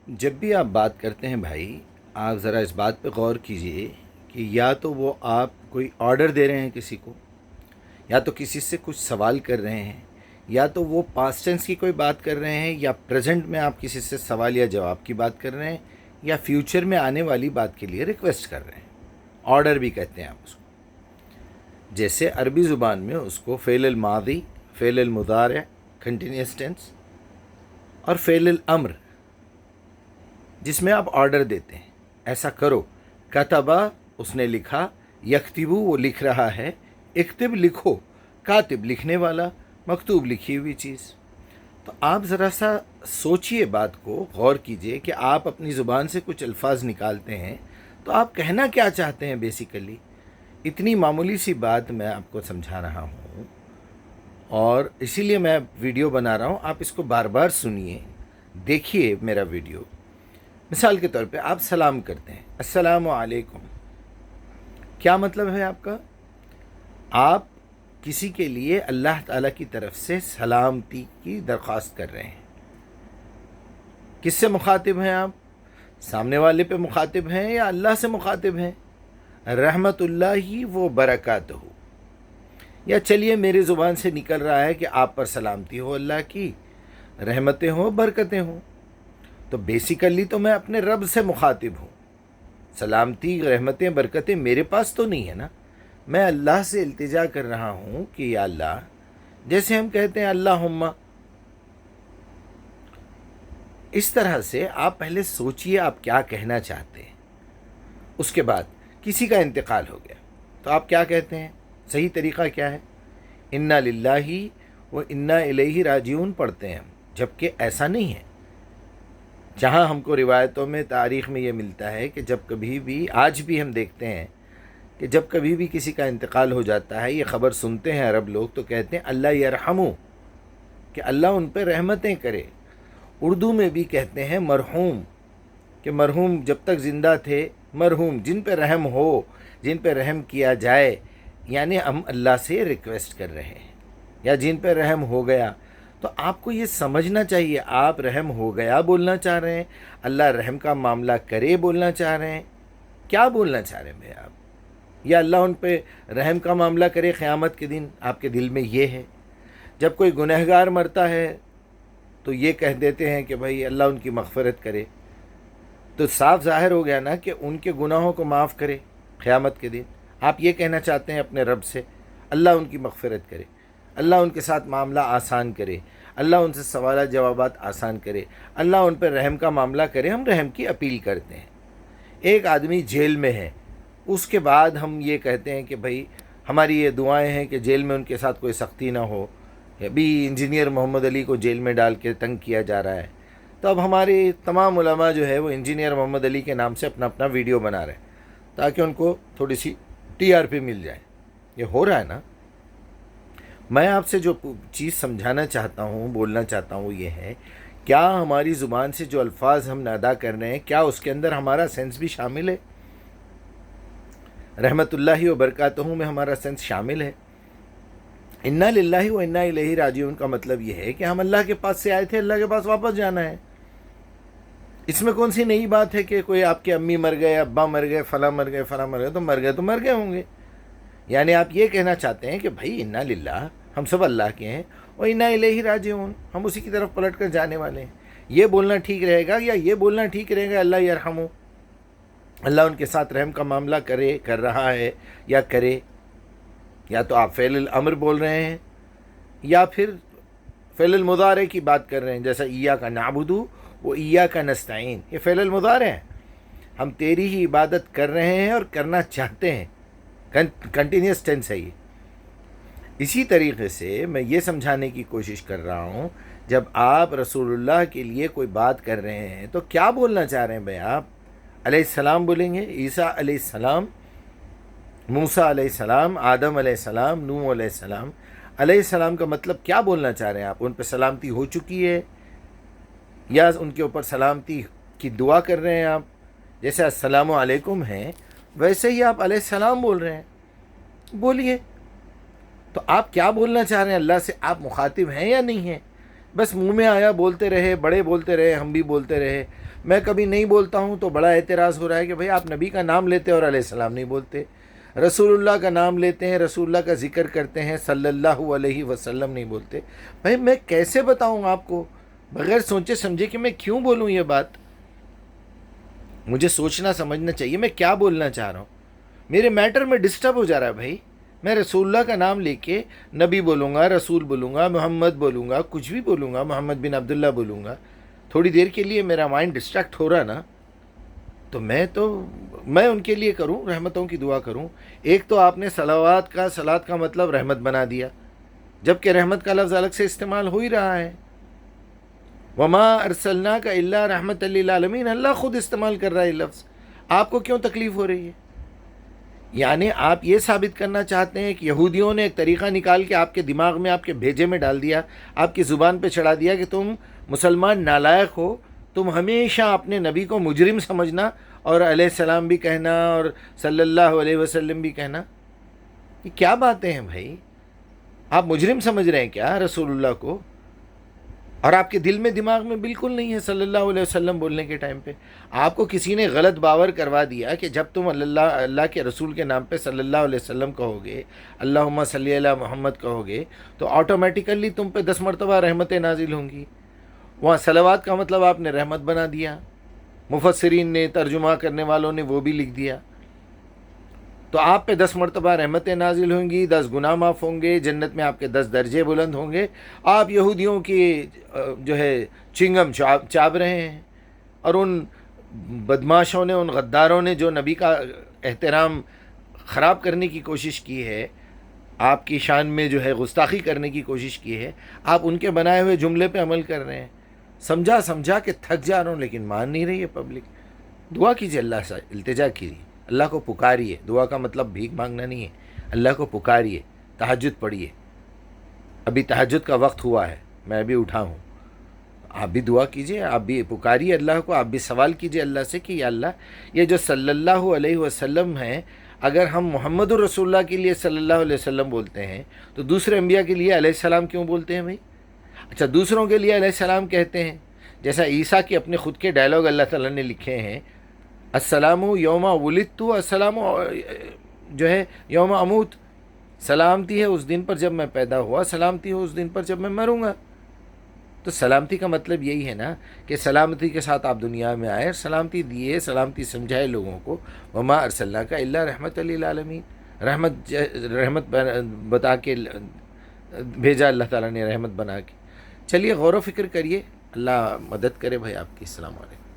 جب بھی آپ بات کرتے ہیں بھائی، آپ ذرا اس بات پہ غور کیجئے کہ یا تو وہ آپ کوئی آرڈر دے رہے ہیں کسی کو، یا تو کسی سے کچھ سوال کر رہے ہیں، یا تو وہ پاسٹ ٹینس کی کوئی بات کر رہے ہیں، یا پریزنٹ میں آپ کسی سے سوال یا جواب کی بات کر رہے ہیں، یا فیوچر میں آنے والی بات کے لیے ریکویسٹ کر رہے ہیں۔ آرڈر بھی کہتے ہیں آپ اس کو۔ جیسے عربی زبان میں اس کو فعل الماضی، فعل المضارع، کنٹینیوس ٹینس، اور فعل الامر، جس میں آپ آرڈر دیتے ہیں، ایسا کرو۔ کتبہ اس نے لکھا، یکتبو وہ لکھ رہا ہے، اکتب لکھو، کاتب لکھنے والا، مکتوب لکھی ہوئی چیز۔ تو آپ ذرا سا سوچئے، بات کو غور کیجئے کہ آپ اپنی زبان سے کچھ الفاظ نکالتے ہیں تو آپ کہنا کیا چاہتے ہیں بیسیکلی۔ اتنی معمولی سی بات میں آپ کو سمجھا رہا ہوں، اور اسی لیے میں ویڈیو بنا رہا ہوں۔ آپ اس کو بار بار سنیے، دیکھیے میرا ویڈیو۔ مثال کے طور پہ آپ سلام کرتے ہیں، السلام علیکم، کیا مطلب ہے آپ کا؟ آپ کسی کے لیے اللہ تعالیٰ کی طرف سے سلامتی کی درخواست کر رہے ہیں۔ کس سے مخاطب ہیں آپ؟ سامنے والے پہ مخاطب ہیں یا اللہ سے مخاطب ہیں؟ رحمت اللہ و برکاتہ، یا چلیے میری زبان سے نکل رہا ہے کہ آپ پر سلامتی ہو، اللہ کی رحمتیں ہوں، برکتیں ہوں، تو بیسیکلی تو میں اپنے رب سے مخاطب ہوں۔ سلامتی، رحمتیں، برکتیں میرے پاس تو نہیں ہے نا، میں اللہ سے التجا کر رہا ہوں کہ یا اللہ، جیسے ہم کہتے ہیں اللہم۔ اس طرح سے آپ پہلے سوچئے آپ کیا کہنا چاہتے ہیں۔ اس کے بعد کسی کا انتقال ہو گیا تو آپ کیا کہتے ہیں؟ صحیح طریقہ کیا ہے؟ انا للہ و انا الیہ راجعون پڑھتے ہیں ہم، جبکہ ایسا نہیں ہے۔ جہاں ہم کو روایتوں میں، تاریخ میں یہ ملتا ہے کہ جب کبھی بھی، آج بھی ہم دیکھتے ہیں کہ جب کبھی بھی کسی کا انتقال ہو جاتا ہے، یہ خبر سنتے ہیں عرب لوگ تو کہتے ہیں اللہ یرحمو، کہ اللہ ان پہ رحمتیں کرے۔ اردو میں بھی کہتے ہیں مرحوم، کہ مرحوم جب تک زندہ تھے، مرحوم جن پہ رحم ہو، جن پہ رحم کیا جائے، یعنی ہم اللہ سے ریکویسٹ کر رہے ہیں، یا جن پہ رحم ہو گیا۔ تو آپ کو یہ سمجھنا چاہیے، آپ رحم ہو گیا بولنا چاہ رہے ہیں، اللہ رحم کا معاملہ کرے بولنا چاہ رہے ہیں، کیا بولنا چاہ رہے ہیں بھائی آپ؟ یا اللہ ان پہ رحم کا معاملہ کرے قیامت کے دن، آپ کے دل میں یہ ہے؟ جب کوئی گنہگار مرتا ہے تو یہ کہہ دیتے ہیں کہ بھائی اللہ ان کی مغفرت کرے، تو صاف ظاہر ہو گیا نا کہ ان کے گناہوں کو معاف کرے قیامت کے دن۔ آپ یہ کہنا چاہتے ہیں اپنے رب سے، اللہ ان کی مغفرت کرے، اللہ ان کے ساتھ معاملہ آسان کرے، اللہ ان سے سوالات جوابات آسان کرے، اللہ ان پہ رحم کا معاملہ کرے۔ ہم رحم کی اپیل کرتے ہیں۔ ایک آدمی جیل میں ہے، اس کے بعد ہم یہ کہتے ہیں کہ بھائی ہماری یہ دعائیں ہیں کہ جیل میں ان کے ساتھ کوئی سختی نہ ہو۔ ابھی انجینئر محمد علی کو جیل میں ڈال کے تنگ کیا جا رہا ہے، تو اب ہمارے تمام علماء جو ہے وہ انجینئر محمد علی کے نام سے اپنا اپنا ویڈیو بنا رہے ہیں تاکہ ان کو تھوڑی سی ٹی آر پی مل جائے۔ یہ ہو رہا ہے نا۔ میں آپ سے جو چیز سمجھانا چاہتا ہوں، بولنا چاہتا ہوں، یہ ہے کیا ہماری زبان سے جو الفاظ ہم ادا کر رہے ہیں، کیا اس کے اندر ہمارا سینس بھی شامل ہے؟ رحمت اللہ و برکاتہ میں ہمارا سینس شامل ہے؟ انا للہ و انا الیہ راجعون کا مطلب یہ ہے کہ ہم اللہ کے پاس سے آئے تھے، اللہ کے پاس واپس جانا ہے۔ اس میں کون سی نئی بات ہے کہ کوئی آپ کے امی مر گئے، ابا مر گئے، فلاں مر گئے، فلاں مر گئے، تو مر گئے تو مر گئے ہوں گے۔ یعنی آپ یہ کہنا چاہتے ہیں کہ بھائی انا للہ، ہم سب اللہ کے ہیں، اور انا الیہ راجعون، ہم اسی کی طرف پلٹ کر جانے والے ہیں۔ یہ بولنا ٹھیک رہے گا، یا یہ بولنا ٹھیک رہے گا اللہ یرحمو، اللہ ان کے ساتھ رحم کا معاملہ کرے، کر رہا ہے یا کرے؟ یا تو آپ فعل الامر بول رہے ہیں، یا پھر فعل المضارع کی بات کر رہے ہیں، جیسا ایاک نعبد و ایاک نستعین، یہ فعل المضارع ہے، ہم تیری ہی عبادت کر رہے ہیں اور کرنا چاہتے ہیں، کنٹینیوس ٹینس ہے یہ۔ اسی طریقے سے میں یہ سمجھانے کی کوشش کر رہا ہوں، جب آپ رسول اللہ کے لیے کوئی بات کر رہے ہیں تو کیا بولنا چاہ رہے ہیں بھائی؟ آپ علیہ السلام بولیں گے، عیسیٰ علیہ السلام، موسیٰ علیہ السلام، آدم علیہ السلام، نوح علیہ السلام۔ علیہ السلام کا مطلب کیا بولنا چاہ رہے ہیں آپ؟ ان پہ سلامتی ہو چکی ہے، یا ان کے اوپر سلامتی کی دعا کر رہے ہیں آپ؟ جیسے السلام علیکم ہے، ویسے ہی آپ علیہ السلام بول رہے ہیں، بولیے۔ تو آپ کیا بولنا چاہ رہے ہیں اللہ سے؟ آپ مخاطب ہیں یا نہیں ہیں؟ بس منہ میں آیا بولتے رہے، بڑے بولتے رہے، ہم بھی بولتے رہے. میں کبھی نہیں بولتا ہوں تو بڑا اعتراض ہو رہا ہے کہ بھئی آپ نبی کا نام لیتے اور علیہ السلام نہیں بولتے، رسول اللہ کا نام لیتے ہیں، رسول اللہ کا ذکر کرتے ہیں، صلی اللہ علیہ وسلم نہیں بولتے. بھائی میں کیسے بتاؤں آپ کو بغیر سوچے سمجھے کہ میں کیوں بولوں یہ بات؟ مجھے سوچنا سمجھنا چاہیے میں کیا بولنا چاہ رہا ہوں. میرے میٹر میں ڈسٹرب ہو جا رہا ہے بھائی. میں رسول اللہ کا نام لے کے نبی بولوں گا، رسول بولوں گا، محمد بولوں گا، کچھ بھی بولوں گا، محمد بن عبداللہ بولوں گا، تھوڑی دیر کے لیے میرا مائنڈ ڈسٹریکٹ ہو رہا نا، تو میں ان کے لیے کروں، رحمتوں کی دعا کروں. ایک تو آپ نے صلوات کا مطلب رحمت بنا دیا، جبکہ رحمت کا لفظ الگ سے استعمال ہو ہی رہا ہے. وما ارسلناک الا رحمت للعالمین، اللہ خود استعمال کر رہا ہے یہ لفظ. آپ کو کیوں تکلیف ہو رہی ہے؟ یعنی آپ یہ ثابت کرنا چاہتے ہیں کہ یہودیوں نے ایک طریقہ نکال کے آپ کے دماغ میں، آپ کے بھیجے میں ڈال دیا، آپ کی زبان پہ چڑھا دیا کہ تم مسلمان نالائق ہو، تم ہمیشہ اپنے نبی کو مجرم سمجھنا اور علیہ السلام بھی کہنا اور صلی اللہ علیہ وسلم بھی کہنا. یہ کیا باتیں ہیں بھائی؟ آپ مجرم سمجھ رہے ہیں کیا رسول اللہ کو؟ اور آپ کے دل میں دماغ میں بالکل نہیں ہے صلی اللہ علیہ وسلم بولنے کے ٹائم پہ. آپ کو کسی نے غلط باور کروا دیا کہ جب تم اللہ کے رسول کے نام پہ صلی اللہ علیہ وسلم کہو گے، اللہم صلی اللہ محمد کہو گے، تو آٹومیٹیکلی تم پہ 10 مرتبہ رحمتیں نازل ہوں گی. وہاں صلوات کا مطلب آپ نے رحمت بنا دیا، مفسرین نے، ترجمہ کرنے والوں نے وہ بھی لکھ دیا. تو آپ پہ 10 مرتبہ رحمتیں نازل ہوں گی، 10 گناہ معاف ہوں گے، جنت میں آپ کے 10 درجے بلند ہوں گے. آپ یہودیوں کی جو ہے چنگم چاب رہے ہیں، اور ان بدماشوں نے، ان غداروں نے جو نبی کا احترام خراب کرنے کی کوشش کی ہے، آپ کی شان میں جو ہے گستاخی کرنے کی کوشش کی ہے، آپ ان کے بنائے ہوئے جملے پہ عمل کر رہے ہیں. سمجھا کے تھک جا رہا ہوں لیکن مان نہیں رہی ہے پبلک. دعا کیجیے، اللہ سے التجا کیجیے، اللہ کو پکاریے. دعا کا مطلب بھیک مانگنا نہیں ہے، اللہ کو پکاریے. تہجد پڑھیے، ابھی تہجد کا وقت ہوا ہے، میں ابھی اٹھا ہوں. آپ بھی دعا کیجیے، آپ بھی پکاریے اللہ کو، آپ بھی سوال کیجیے اللہ سے کہ یا اللہ یہ جو صلی اللہ علیہ وسلم ہیں، اگر ہم محمد الرسول اللہ کے لیے صلی اللہ علیہ وسلم بولتے ہیں تو دوسرے انبیاء کے لیے علیہ السلام کیوں بولتے ہیں بھائی؟ اچھا دوسروں کے لیے علیہ السلام کہتے ہیں، جیسا عیسیٰ کے اپنے خود کے ڈائلاگ اللہ تعالیٰ نے لکھے ہیں، السلام یوم ولدت، السلام جو ہے یوم اموت، سلامتی ہے اس دن پر جب میں پیدا ہوا، سلامتی ہے اس دن پر جب میں مروں گا. تو سلامتی کا مطلب یہی ہے نا کہ سلامتی کے ساتھ آپ دنیا میں آئے، سلامتی دیے، سلامتی سمجھائے لوگوں کو. وما ارسلناک الا رحمت للعالمین، رحمت بتا کے بھیجا اللہ تعالیٰ نے، رحمت بنا کے. چلیے غور و فکر کریے، اللہ مدد کرے بھائی آپ کی. السلام علیکم.